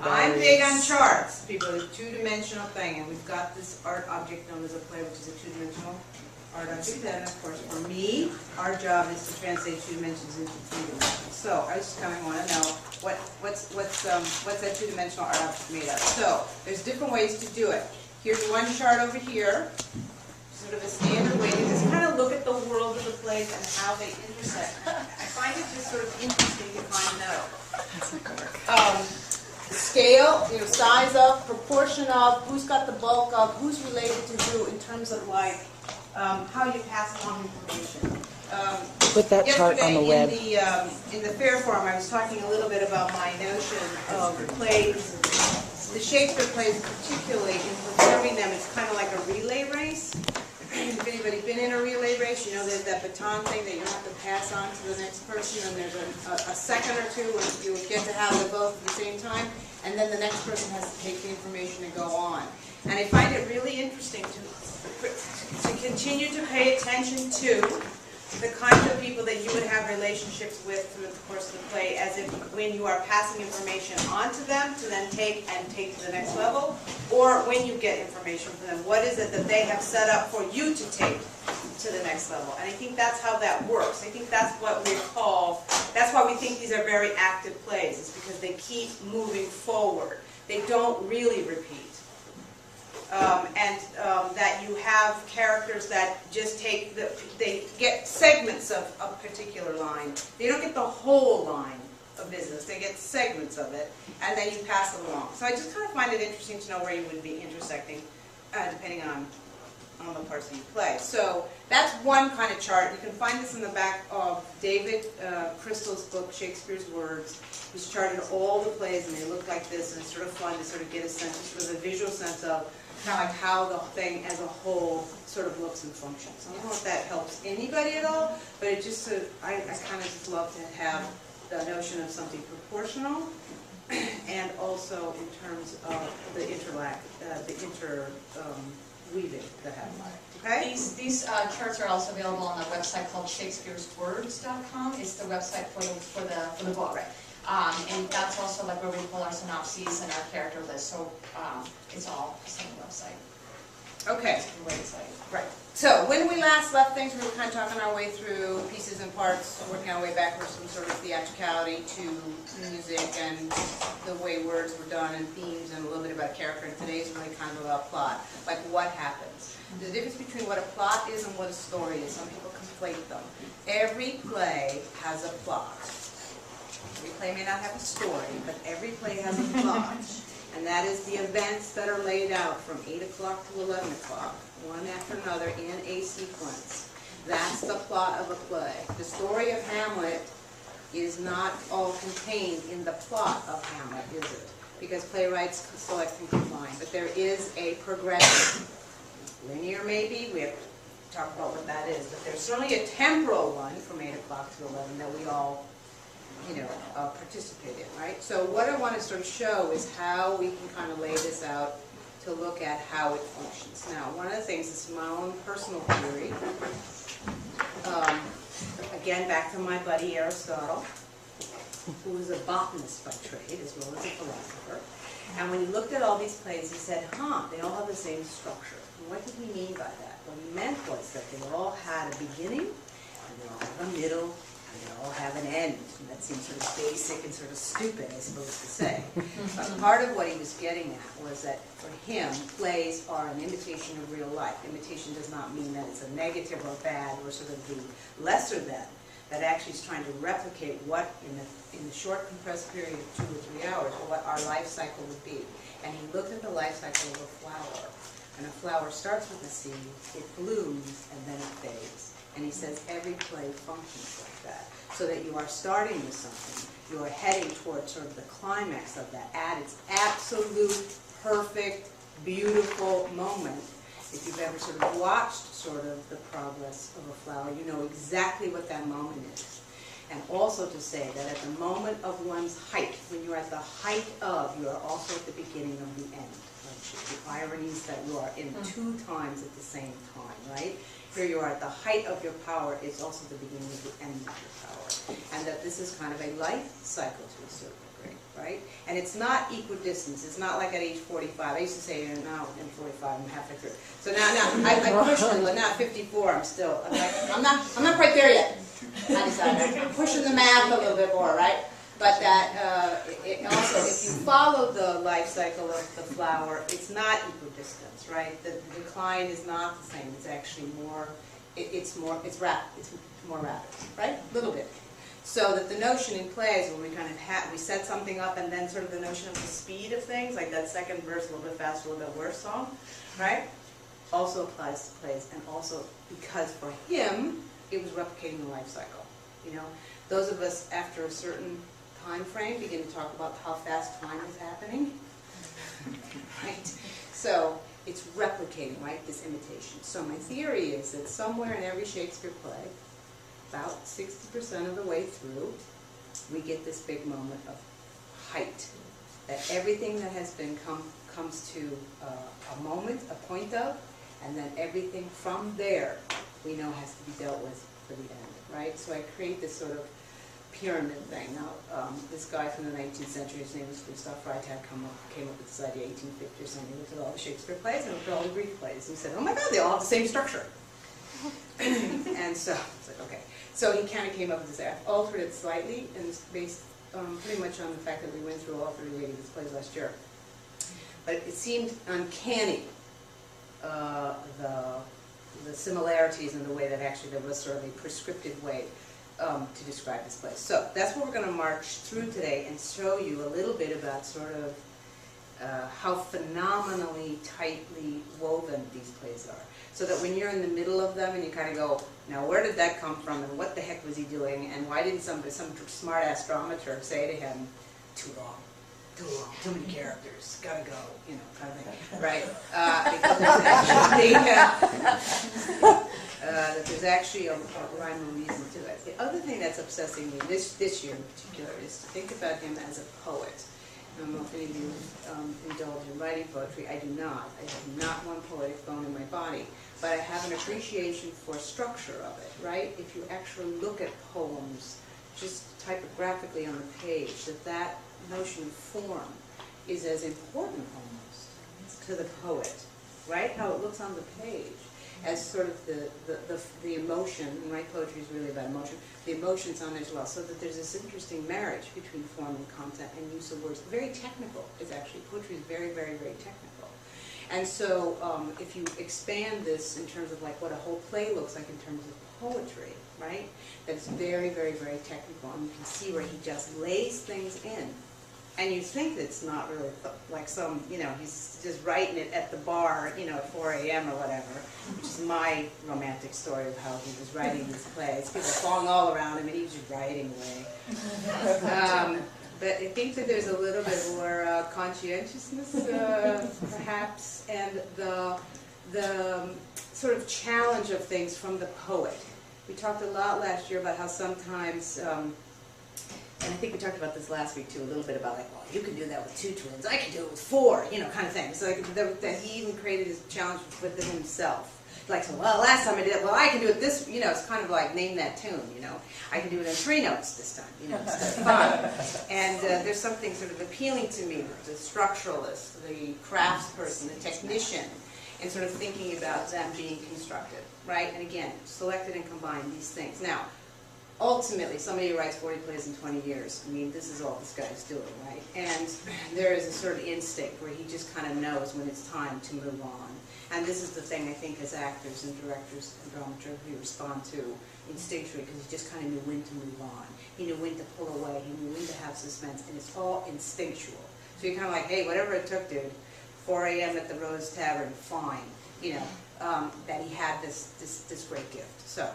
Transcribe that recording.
I'm big on charts, people, a two-dimensional thing, and we've got this art object known as a play, which is a two-dimensional art object. And of course, for me, our job is to translate two dimensions into three dimensions. So I just kind of want to know what's that two-dimensional art object made of. So there's different ways to do it. Here's one chart over here, sort of a standard way to just kind of look at the world of the plays and how they intersect. I find it just sort of interesting to kind of know. Scale, size of, proportion of, who's got the bulk of, who's related to who in terms of like how you pass along information. Put that chart on the web. In the fair forum, I was talking a little bit about my notion of plays, the Shakespeare plays particularly, in preserving them, it's kind of like a relay race. If anybody's been in a relay race, you know there's that baton thing that you have to pass on to the next person, and there's a second or two when you get to have them both at the same time, and then the next person has to take the information and go on. And I find it really interesting to continue to pay attention to the kinds of people that you would have relationships with through the course of the play, as if when you are passing information on to them to then take to the next level, or when you get information from them, what is it that they have set up for you to take to the next level? And I think that's how that works. I think that's what we call, that's why we think these are very active plays, is because they keep moving forward. They don't really repeat. That you have characters that just take, they get segments of a particular line. They don't get the whole line of business. They get segments of it, and then you pass it along. So I just kind of find it interesting to know where you would be intersecting, depending on the parts that you play. So that's one kind of chart. You can find this in the back of David Crystal's book, Shakespeare's Words. He's charted all the plays, and they look like this, and it's sort of fun to sort of get a sense, sort of a visual sense of kind of like how the thing as a whole sort of looks and functions. I don't know if that helps anybody at all, but it just, I kind of just love to have the notion of something proportional, and also in terms of the interweaving that happens. Okay? These charts are also available on a website called shakespeareswords.com. It's the website for the book. Right. And that's also like where we pull our synopses and our character list. So it's all on the website. Okay. Right. So when we last left things, we were kind of talking our way through pieces and parts, working our way backwards from sort of theatricality to music and the way words were done and themes and a little bit about character. And today's really kind of about plot, like what happens. There's a difference between what a plot is and what a story is. Some people conflate them. Every play has a plot. Every play may not have a story, but every play has a plot. And that is the events that are laid out from 8 o'clock to 11 o'clock, one after another in a sequence. That's the plot of a play. The story of Hamlet is not all contained in the plot of Hamlet, is it? Because playwrights select and combine. But there is a progression. Linear maybe, we have to talk about what that is. But there's certainly a temporal one from 8 o'clock to 11 that we all participate in, right? So what I want to sort of show is how we can kind of lay this out to look at how it functions. Now, one of the things, this is my own personal theory, again, back to my buddy Aristotle, who was a botanist by trade as well as a philosopher. And when he looked at all these plays, he said, they all have the same structure. And what did he mean by that? What he meant was that they all had a beginning, and they all have a middle, and they all have an end. And that seems sort of basic and sort of stupid, I suppose, to say. But part of what he was getting at was that for him, plays are an imitation of real life. Imitation does not mean that it's a negative or bad or sort of the lesser than. That actually is trying to replicate what in the short compressed period of 2 or 3 hours, what our life cycle would be. And he looked at the life cycle of a flower. And a flower starts with a seed, it blooms, and then it fades. And he says every play functions like that. So that you are starting with something, you are heading towards sort of the climax of that at its absolute, perfect, beautiful moment. If you've ever sort of watched sort of the progress of a flower, you know exactly what that moment is. And also to say that at the moment of one's height, when you're at the height of, you are also at the beginning of the end. The irony is that you are in 2 times at the same time, right? Here you are at the height of your power, it's also the beginning of the end of your power. And that this is kind of a life cycle to a certain degree. right? And it's not equidistant. It's not like at age 45. I used to say, now I'm 45, I'm halfway through. So now I pushed it, but now at 54, I'm not quite there yet. I decided I'm pushing the math a little bit more, right? But that it also, if you follow the life cycle of the flower, it's not equidistant, right? The decline is not the same. It's actually more. It's more rapid, right? A little bit. So that the notion in plays when we kind of we set something up and then sort of the notion of the speed of things, like that second verse, a little bit faster, a little bit worse song, right? Also applies to plays, and also because for him it was replicating the life cycle. You know, those of us after a certain time frame begin to talk about how fast time is happening, right? So it's replicating, right, this imitation. So my theory is that somewhere in every Shakespeare play, about 60% of the way through, we get this big moment of height. That everything that has been comes to a moment, a point of, and then everything from there we know has to be dealt with for the end, right? So I create this sort of pyramid thing. Now, this guy from the 19th century, his name was Gustav Freytag, came up with this idea 1850 or something. He looked at all the Shakespeare plays and looked at all the Greek plays, and he said, oh my God, they all have the same structure. And so it's like, okay. So he kind of came up with this. I've altered it slightly, and it's based pretty much on the fact that we went through all 38 of his plays last year. But it seemed uncanny, the similarities in the way that actually there was sort of a prescriptive way to describe this place. So that's what we're going to march through today and show you a little bit about sort of how phenomenally tightly woven these plays are. So that when you're in the middle of them and you kind of go, now where did that come from and what the heck was he doing and why didn't some smart-ass dramaturg say to him, too long, too many characters, gotta go, you know, kind of thing, right? Because that there's actually a rhyme or reason to it. The other thing that's obsessing me this year in particular is to think about him as a poet. I don't know if any of you indulge in writing poetry. I do not. I have not one poetic bone in my body. But I have an appreciation for structure of it, right? If you actually look at poems, just typographically on the page, that notion of form is as important almost to the poet, right? How it looks on the page as sort of the emotion, and my poetry is really about emotion, the emotions on it as well, so that there's this interesting marriage between form and content and use of words. Very technical, it's actually, poetry is very, very, very technical. And so if you expand this in terms of like what a whole play looks like in terms of poetry, right, that's very, very, very technical, and you can see where he just lays things in. And you think it's not really like some, you know, he's just writing it at the bar, you know, at 4 a.m. or whatever, which is my romantic story of how he was writing these plays. People falling all around him and he was just writing away. But I think that there's a little bit more conscientiousness, perhaps, and the sort of challenge of things from the poet. We talked a lot last year about how sometimes, and I think we talked about this last week too, a little bit about like, well, you can do that with 2 twins, I can do it with 4, you know, kind of thing. So like, that he even created his challenge within himself. Like, so, well, last time I did it, well, I can do it this, you know, it's kind of like name that tune, you know. I can do it in 3 notes this time, you know, instead of 5. And there's something sort of appealing to me, the structuralist, the craftsperson, the technician, and sort of thinking about them being constructed, right? And again, selected and combined these things. Now, ultimately, somebody who writes 40 plays in 20 years, I mean, this is all this guy's doing, right? And there is a sort of instinct where he just kind of knows when it's time to move on. And this is the thing I think as actors and directors and dramaturgs we respond to instinctually, because he just kind of knew when to move on. He knew when to pull away. He knew when to have suspense, and it's all instinctual. So you're kind of like, hey, whatever it took, dude, 4 a.m. at the Rose Tavern, fine. You know, that he had this great gift. So.